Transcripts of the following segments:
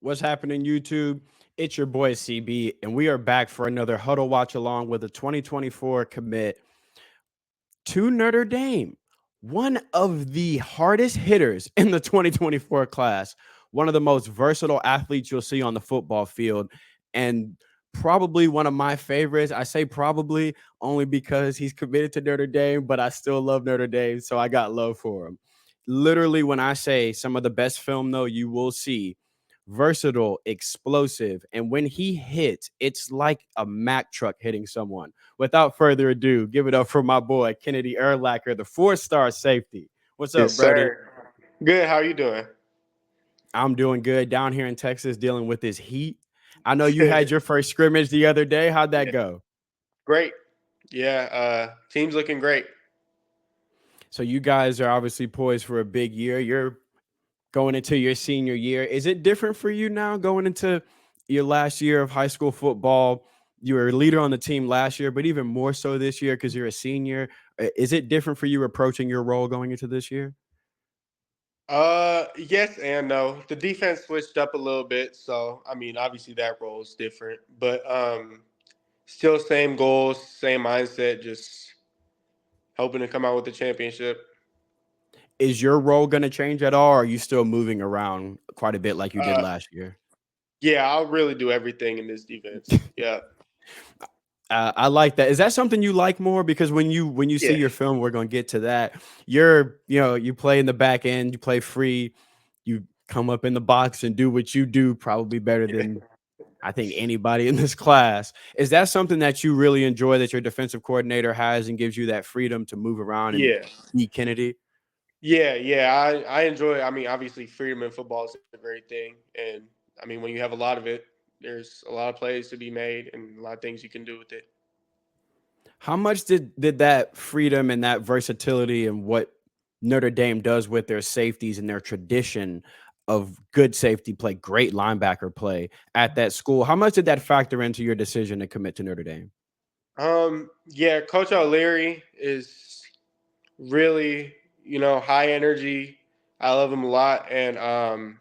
What's happening, YouTube? It's your boy CB, and we are back for another Huddle Watch Along with a 2024 commit to Notre Dame. One of the hardest hitters in the 2024 class, one of the most versatile athletes you'll see on the football field, and probably one of my favorites. I say probably only because he's committed to Notre Dame, but I still love Notre Dame, so I got love for him. Literally, when I say some of the best film, though, you will see versatile, explosive, and when he hits, it's like a Mack truck hitting someone. Without further ado, give it up for my boy Kennedy Urlacher, the four-star safety. What's up, Yes, Brody? sir. Good. How you doing? I'm doing good down here in Texas, dealing with this heat. I know you had your first scrimmage the other day. How'd that Yeah. go? Great. Yeah. Team's looking great. So you guys are obviously poised for a big year. You're going into your senior year. Is it different for you now going into your last year of high school football? You were a leader on the team last year, but even more so this year because you're a senior. Is it different for you approaching your role going into this year? Yes and no. The defense switched up a little bit, so I mean, obviously that role is different, but still same goals, same mindset. Just hoping to come out with the championship. Is your role going to change at all? Or are you still moving around quite a bit like you did Uh, last year? yeah, I'll really do everything in this defense. Yeah. I like that. Is that something you like more? Because when you see Yeah. your film, we're gonna get to that. You play in the back end, you play free, you come up in the box and do what you do probably better Yeah. than I think anybody in this class. Is that something that you really enjoy that your defensive coordinator has and gives you that freedom to move around and Yeah. be Kennedy? Yeah. I enjoy. I mean, obviously, freedom in football is a great thing, and I mean, when you have a lot of it, there's a lot of plays to be made and a lot of things you can do with it. How much did that freedom and that versatility and what Notre Dame does with their safeties and their tradition of good safety play, great linebacker play at that school? How much did that factor into your decision to commit to Notre Dame? Yeah, Coach O'Leary is really, high energy. I love him a lot, and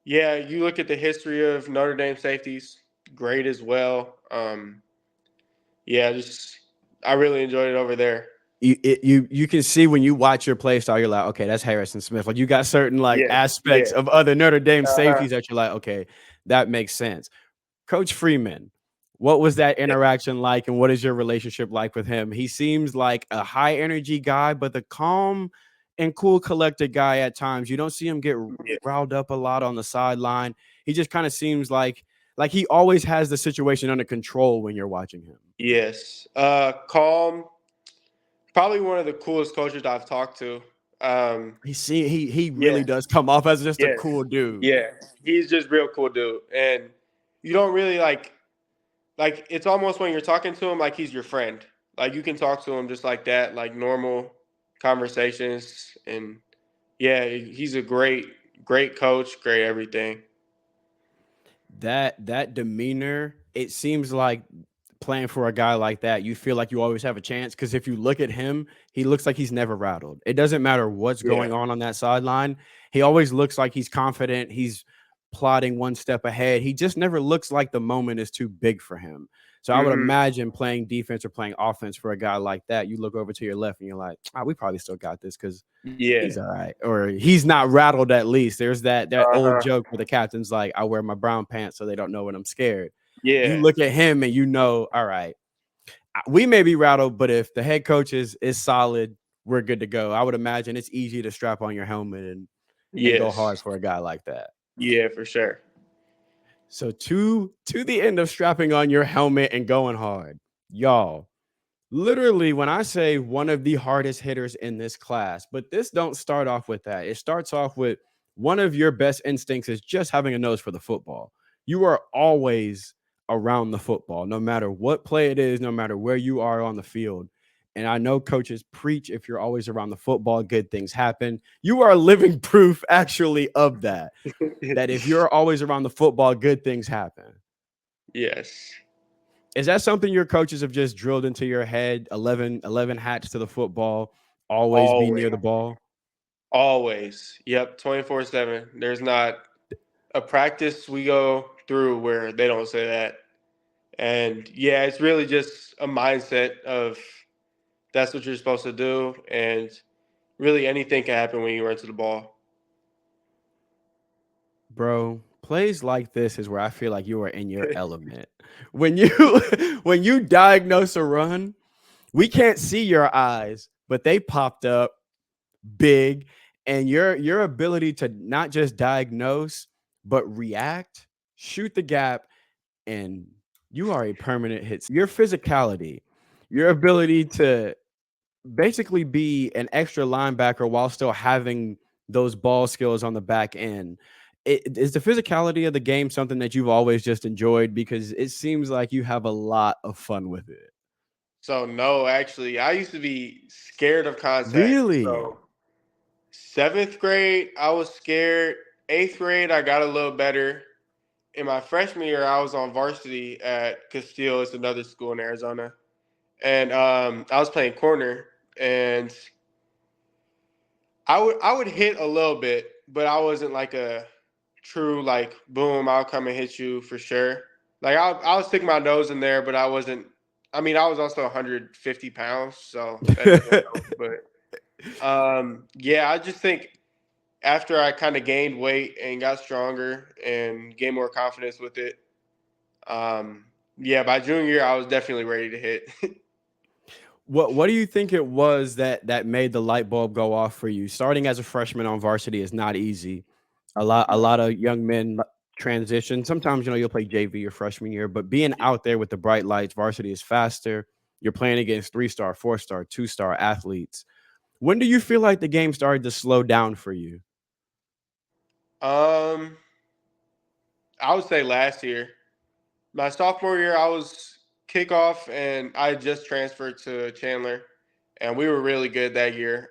yeah, you look at the history of Notre Dame safeties, great as well. Yeah, just I really enjoyed it over there. You can see when you watch your play style, you're like, okay, that's Harrison Smith. Like you got certain like Yes, aspects yeah, of other Notre Dame uh-huh. safeties that you're like, okay, that makes sense. Coach Freeman, what was that Yeah, interaction like, and what is your relationship like with him? He seems like a high energy guy, but the calm and cool, collected guy at times. You don't see him get yeah, riled up a lot on the sideline. He just kind of seems like he always has the situation under control when you're watching him. yes. Calm, probably one of the coolest coaches I've talked to. Um, He yeah, really does come off as just a yes, cool dude. yeah. He's just real cool dude, and you don't really like it's almost when you're talking to him like he's your friend. Like you can talk to him just like that, like normal conversations. And yeah, he's a great coach, great everything. That demeanor, it seems like playing for a guy like that, you feel like you always have a chance because if you look at him, he looks like he's never rattled. It doesn't matter what's Yeah. going on that sideline. He always looks like he's confident. He's plotting one step ahead. He just never looks like the moment is too big for him. So I would Hmm. imagine playing defense or playing offense for a guy like that, you look over to your left and you're like, we probably still got this because Yeah. he's all right, or he's not rattled at least. There's that Uh old huh. joke where the captain's like, I wear my brown pants so they don't know when I'm scared. You Yeah. look at him and you know, all right, we may be rattled, but if the head coach is solid, we're good to go. I would imagine it's easy to strap on your helmet and go hard Yes. for a guy like that. Yeah, for sure. So to the end of strapping on your helmet and going hard, y'all. Literally, when I say one of the hardest hitters in this class, but this don't start off with that. It starts off with one of your best instincts is just having a nose for the football. You are always around the football, no matter what play it is, no matter where you are on the field. And I know coaches preach if you're always around the football, good things happen. You are living proof actually of that, that if you're always around the football, good things happen. Yes. Is that something your coaches have just drilled into your head? 11 hats to the football, always be Always. near the ball. Always. Yep. 24/7. There's not a practice we go through where they don't say that. And yeah, it's really just a mindset of that's what you're supposed to do. And really anything can happen when you run to the ball. Bro, plays like this is where I feel like you are in your element. When you when you diagnose a run, we can't see your eyes, but they popped up big, and your ability to not just diagnose but react, shoot the gap, and you are a permanent hit. Your physicality, your ability to basically be an extra linebacker while still having those ball skills on the back end. Is the physicality of the game something that you've always just enjoyed? Because it seems like you have a lot of fun with it. So no, actually, I used to be scared of contact. Really? So seventh grade, I was scared. Eighth grade, I got a little better. In my freshman year, I was on varsity at Castile. It's another school in Arizona, and I was playing corner, and I would hit a little bit, but I wasn't like a true like boom. I'll come and hit you for sure. Like I'll stick my nose in there, but I wasn't. I mean, I was also 150 pounds, so that doesn't help. But yeah, I just think after I kind of gained weight and got stronger and gained more confidence with it, yeah, by junior year I was definitely ready to hit. What do you think it was that made the light bulb go off for you? Starting as a freshman on varsity is not easy. A No. lot of young men transition. Sometimes you'll play JV your freshman year, but being out there with the bright lights, varsity is faster. You're playing against 3-star, 4-star, 2-star athletes. When do you feel like the game started to slow down for you? Um, I would say last year. My sophomore year, I was kickoff, and I had just transferred to Chandler, and we were really good that year.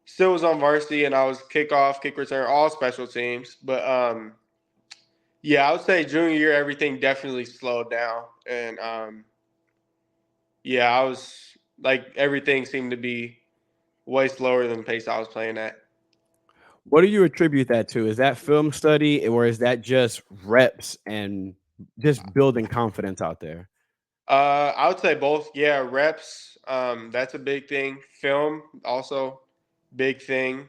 Still was on varsity, and I was kickoff, kick return, all special teams. But yeah, I would say junior year, everything definitely slowed down, and yeah, I was like everything seemed to be way slower than the pace I was playing at. What do you attribute that to? Is that film study or is that just reps and just building confidence out there? I would say both. Yeah, reps. That's a big thing. Film also big thing.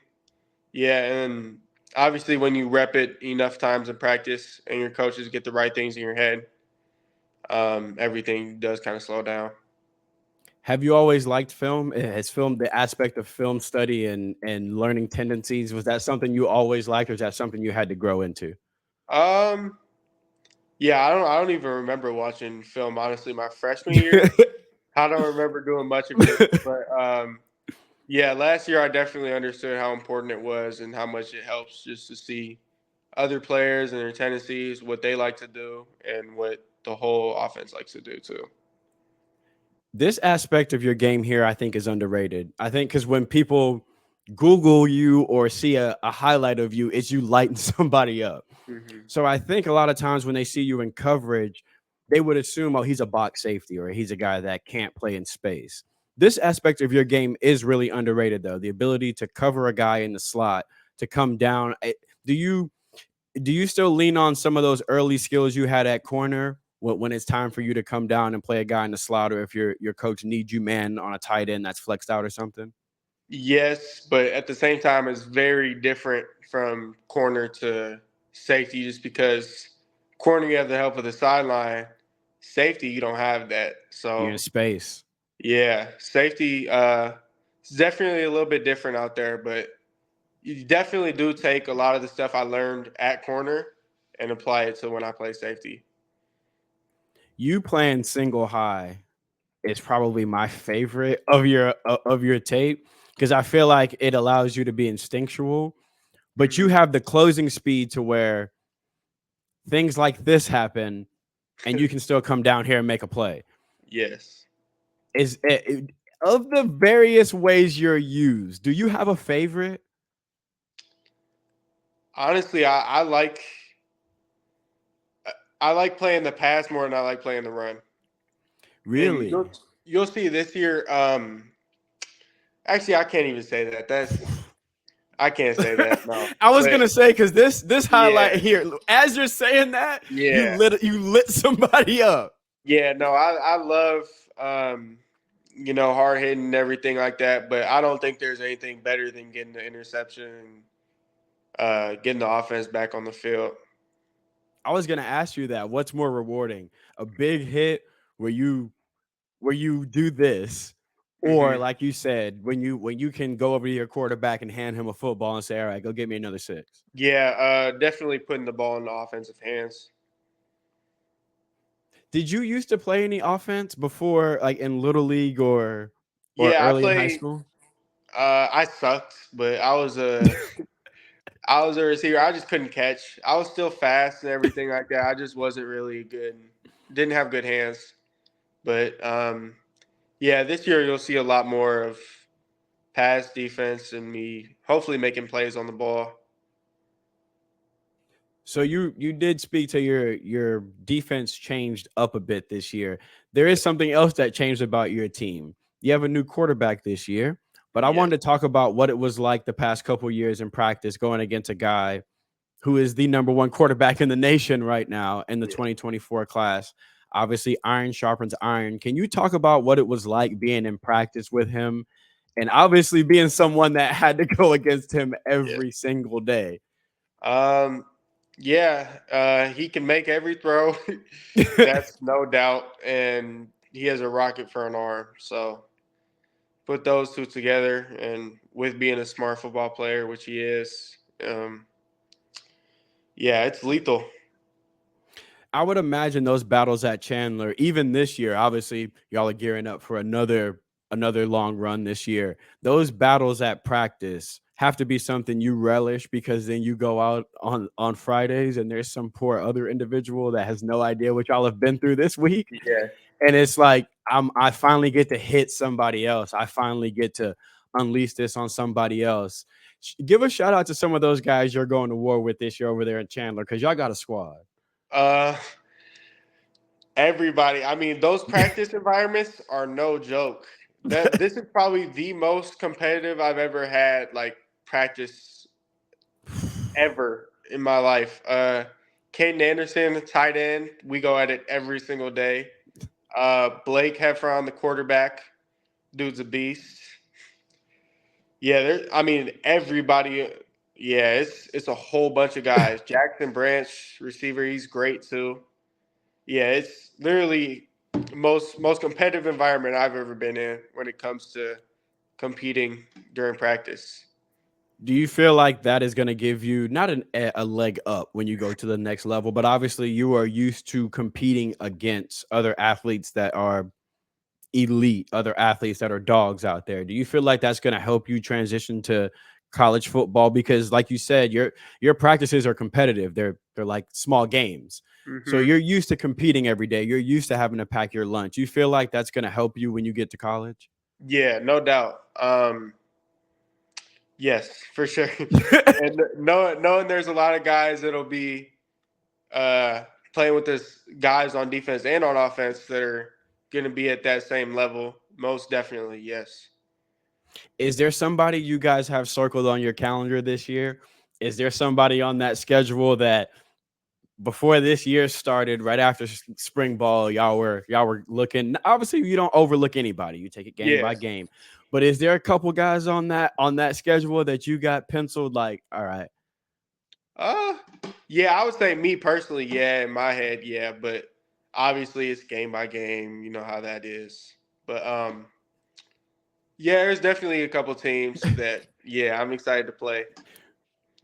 Yeah, and obviously when you rep it enough times in practice and your coaches get the right things in your head, everything does kind of slow down. Have you always liked film? Has film the aspect of film study and learning tendencies, was that something you always liked, or is that something you had to grow into? Um, yeah, I don't even remember watching film honestly my freshman year. I don't remember doing much of it, but yeah, last year I definitely understood how important it was and how much it helps just to see other players and their tendencies, what they like to do, and what the whole offense likes to do too. This aspect of your game here, I think, is underrated. I think because when people Google you or see a highlight of you, it's you lighting somebody up. Hmm. So I think a lot of times when they see you in coverage, they would assume, oh, he's a box safety or he's a guy that can't play in space. This aspect of your game is really underrated, though. The ability to cover a guy in the slot, to come down. Do you do you still lean on some of those early skills you had at corner when it's time for you to come down and play a guy in the slot, or if your coach needs you man on a tight end that's flexed out or something? Yes, but at the same time, it's very different from corner to safety just because corner, you have the help of the sideline. Safety, you don't have that. You're in So, space. yeah, safety is definitely a little bit different out there, but you definitely do take a lot of the stuff I learned at corner and apply it to when I play safety. You playing single high is probably my favorite of your tape because I feel like it allows you to be instinctual, but you Hmm. have the closing speed to where things like this happen and you can still come down here and make a play. Yes. Is of the various ways you're used, do you have a favorite? Honestly, I like playing the pass more than I like playing the run. And Really? you'll see this year. Actually, I can't even say that. That's I can't say that, no. I was But gonna say because this highlight yeah, here, as you're saying that, yeah, you lit somebody up. yeah. No, I love hard hitting and everything like that. But I don't think there's anything better than getting the interception and getting the offense back on the field. I was gonna ask you that. What's more rewarding, a big hit where you do this, or Hmm. like you said, when you can go over to your quarterback and hand him a football and say, "All right, go get me another 6." Yeah, definitely putting the ball in the offensive hands. Did you used to play any offense before, like in little league or Yeah, I early in high played. school? I sucked, but I was a receiver. I just couldn't catch. I was still fast and everything like that. I just wasn't really good. Didn't have good hands. But yeah, this year you'll see a lot more of pass defense and me hopefully making plays on the ball. So you did speak to your defense changed up a bit this year. There is something else that changed about your team. You have a new quarterback this year, but I Yes. wanted to talk about what it was like the past couple years in practice going against a guy who is the number one quarterback in the nation right now in the Yeah. 2024 class. Obviously, iron sharpens iron. Can you talk about what it was like being in practice with him and obviously being someone that had to go against him Yeah. every single day? Um, yeah, he can make every throw. That's no doubt, and he has a rocket for an arm. So put those two together, and with being a smart football player, which he is, yeah, it's lethal. I would imagine those battles at Chandler, even this year, obviously y'all are gearing up for another long run this year. Those battles at practice have to be something you relish because then you go out on Fridays and there's some poor other individual that has no idea what y'all have been through this week. Yeah. And it's like I finally get to hit somebody else. I finally get to unleash this on somebody else. Give a shout out to some of those guys you're going to war with this year over there in Chandler because y'all got a squad. Uh, Everybody. I mean, those practice environments are no joke. That this is probably the most competitive I've ever had, like practice ever in my life. Caden Anderson, tight end, we go at it every single day. Blake Heffron, the quarterback, dude's a beast. Yeah, there. I mean, everybody. Yeah, it's a whole bunch of guys. Jackson Branch, receiver, he's great too. Yeah, it's literally most competitive environment I've ever been in when it comes to competing during practice. Do you feel like that is going to give you not a leg up when you go to the next level, but obviously you are used to competing against other athletes that are elite, other athletes that are dogs out there. Do you feel like that's going to help you transition to college football? Because, like you said, your practices are competitive. They're like small games. So Hmm. you're used to competing every day. You're used to having to pack your lunch. You feel like that's going to help you when you get to college? Yeah, no doubt. Yes, for sure. And knowing there's a lot of guys that'll be uh, playing with this guys on defense and on offense that are going to be at that same level. Most definitely, yes. Is there somebody you guys have circled on your calendar this year? Is there somebody on that schedule that before this year started, right after spring ball, y'all were looking? Obviously, you don't overlook anybody. You take it game by Yes. game. But is there a couple guys on that schedule that you got penciled? Like, all right, Uh, yeah, I would say me personally, yeah, in my head, yeah, but obviously it's game by game. You know how that is. But yeah, there's definitely a couple teams that yeah, I'm excited to play.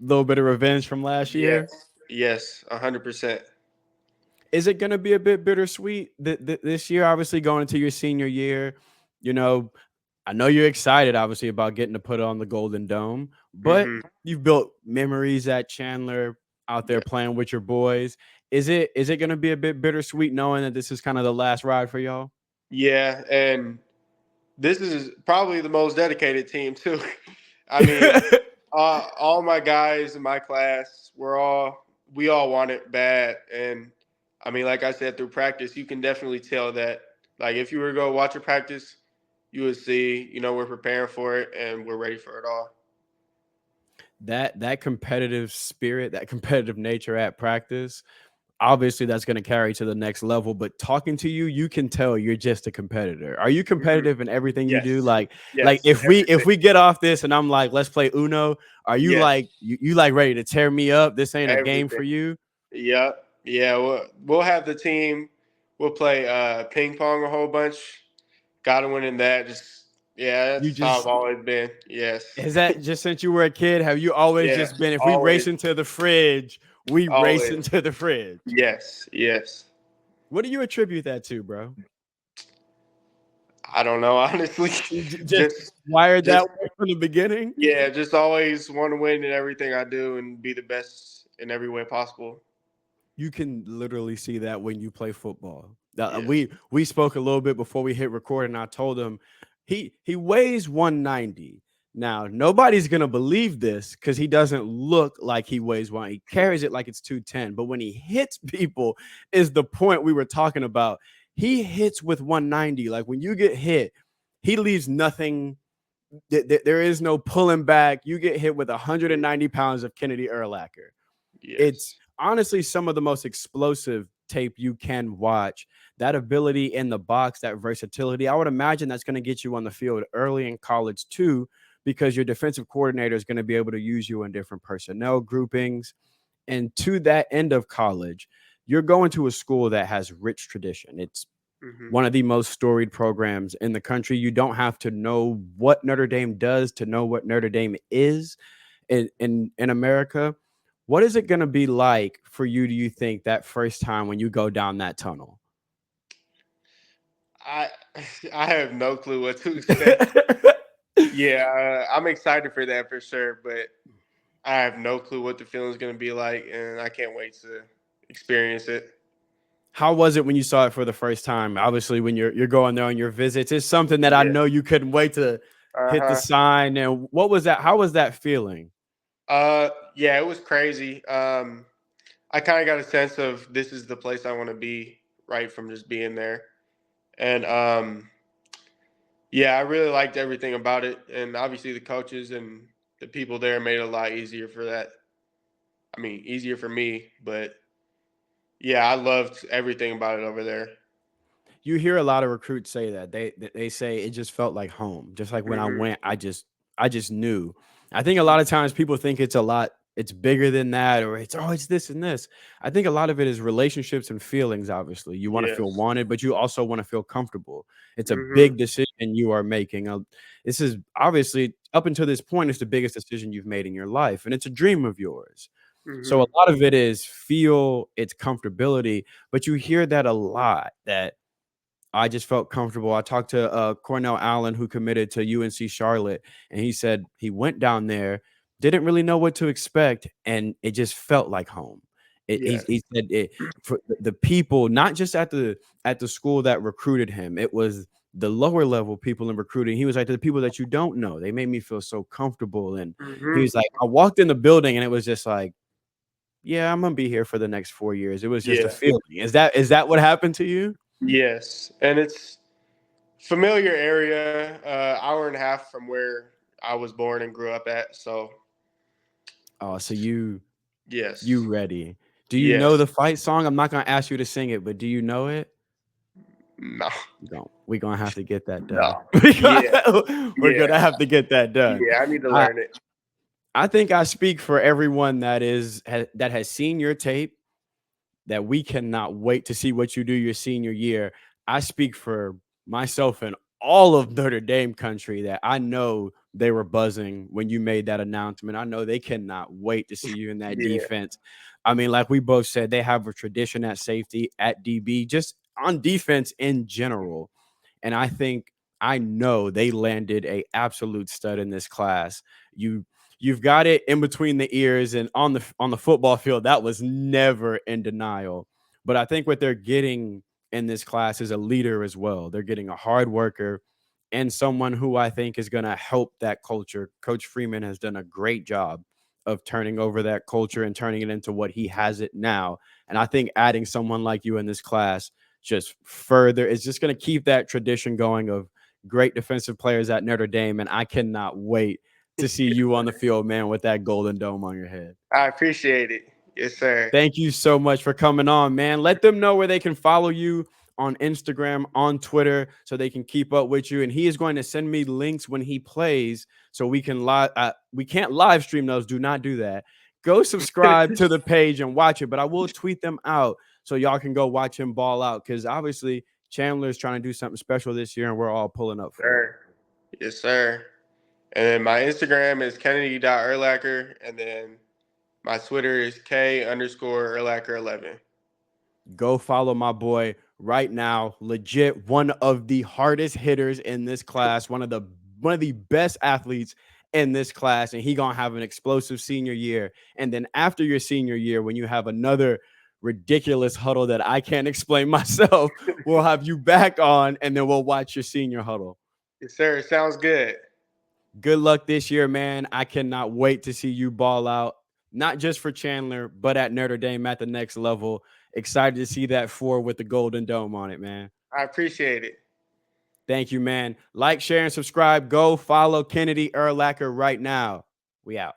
little bit of revenge from last year. Yes, yes, 100%. Is it going to be a bit bittersweet this year? Obviously, going into your senior year, you know, I know you're excited, obviously, about getting to put on the Golden Dome, but Hmm. you've built memories at Chandler out there Yeah. playing with your boys. Is it going to be a bit bittersweet knowing that this is kind of the last ride for y'all? Yeah, and this is probably the most dedicated team too. I mean, all my guys in my class, we all want it bad, and I mean, like I said, through practice, you can definitely tell that. Like, if you were to go watch a practice, you would see, we're preparing for it and we're ready for it all. That competitive spirit, that competitive nature at practice, obviously that's going to carry to the next level. But talking to you, you can tell you're just a competitor. Are you Mhm. competitive in everything you do? Yes. Like Yes. if Everything. we get off this and I'm like, let's play Uno, are you Yes. like you like ready to tear me up? This ain't a game Everything. for you. Yep. Yeah. We'll have the team. We'll play ping pong a whole bunch. Got to win in that. Just yeah, You that's how I've just always been. Yes. is that just since you were a kid? Have you always Yes. just been if we race Always. into the fridge, we race Always. into the fridge? Yes. Yes. What do you attribute that to, bro? I don't know. Honestly, Just just wired that just way from the beginning? yeah, just always want to win in everything I do and be the best in every way possible. You can literally see that when you play football. Yes. We spoke a little bit before we hit record, and I told him he weighs 190. Now nobody's gonna believe this because he doesn't look like he weighs one. He carries it like it's 210, but when he hits people, is the point we were talking about. He hits with 190. Like when you get hit, he leaves nothing. There is no pulling back. You get hit with 190 pounds of Kennedy Urlacher. It's Yes. honestly some of the most explosive tape you can watch. That ability in the box, that versatility, I would imagine that's going to get you on the field early in college too, because your defensive coordinator is going to be able to use you in different personnel groupings. And to that end of college, you're going to a school that has rich tradition. It's Hmm. one of the most storied programs in the country. You don't have to know what Notre Dame does to know what Notre Dame is in America. What is it going to be like for you? Do you think that first time when you go down that tunnel? I I have no clue what to expect. Yeah, I'm excited for that for sure, but I have no clue what the feeling's going to be like, and I can't wait to experience it. How was it when you saw it for the first time? Obviously, when you're going there on your visits, it's something that I Yeah. know you couldn't wait to Uh hit the huh. sign. And what was that? How was that feeling? Yeah, it was crazy. I kind of got a sense of this is the place I want to be right from just being there, and yeah, I really liked everything about it, and obviously the coaches and the people there made it a lot easier for that. I mean, easier for me, but yeah, I loved everything about it over there. You hear a lot of recruits say that they say it just felt like home. Just like when I Hmm. went, I just knew. I think a lot of times people think it's a lot, it's bigger than that, or it's oh, it's this and this. I think a lot of it is relationships and feelings. Obviously, you want to feel Yes. wanted, but you also want to feel comfortable. It's a Hmm. big decision you are making. This is obviously up until this point, it's the biggest decision you've made in your life, and it's a dream of yours. So a Hmm. lot of it is feel its comfortability, but you hear that a lot that I just felt comfortable. I talked to Cornell Allen, who committed to UNC Charlotte, and he said he went down there, didn't really know what to expect, and it just felt like home. Yes. He said it for the people, not just at the school that recruited him. It was the lower level people in recruiting. He was like the people that you don't know. They made me feel so comfortable, and he Hmm. was like, I walked in the building, and it was just like, yeah, I'm gonna be here for the next 4 years. It was just a Yeah. feeling. Is that what happened to you? Yes, and it's familiar area, hour and a half from where I was born and grew up at. So Oh, so you yes, ready. Do you know yes, the fight song? I'm not gonna ask you to sing it, but do you know it? no, We gonna have to get that done. no, yeah, We're yeah, gonna have to get that done. yeah. I need to I learn it. I think I speak for everyone that has seen your tape, that we cannot wait to see what you do your senior year. I speak for myself and all of Notre Dame country that I know they were buzzing when you made that announcement. I know they cannot wait to see you in that Yeah. defense. I mean, like we both said, they have a tradition at safety, at DB, just on defense in general. And I know they landed a absolute stud in this class. You you've got it in between the ears and on the football field. That was never in denial. But I think what they're getting in this class is a leader as well. They're getting a hard worker and someone who I think is going to help that culture. Coach Freeman has done a great job of turning over that culture and turning it into what he has it now. And I think adding someone like you in this class just further is just going to keep that tradition going of great defensive players at Notre Dame. And I cannot wait to see you on the field, man, with that golden dome on your head. I appreciate it. Yes, sir. Thank you so much for coming on, man. Let them know where they can follow you on Instagram, on Twitter, so they can keep up with you. And he is going to send me links when he plays, so we can live. We can't live stream those. Do not do that. Go subscribe to the page and watch it. But I will tweet them out so y'all can go watch him ball out, because obviously Chandler is trying to do something special this year, and we're all pulling up for it. Yes, sir. And then my Instagram is Kennedy.Urlacher, and then my Twitter is K_Urlacher11. Go follow my boy right now. Legit one of the hardest hitters in this class, one of the best athletes in this class, and he gonna have an explosive senior year. And then after your senior year, when you have another ridiculous huddle that I can't explain myself, we'll have you back on, and then we'll watch your senior huddle. Yes, sir. Sounds good. Good luck this year, man. I cannot wait to see you ball out, not just for Chandler, but at Notre Dame at the next level. Excited to see that 4 with the golden dome on it, man. I appreciate it. Thank you, man. Like, share, and subscribe. Go follow Kennedy Urlacher right now. We out.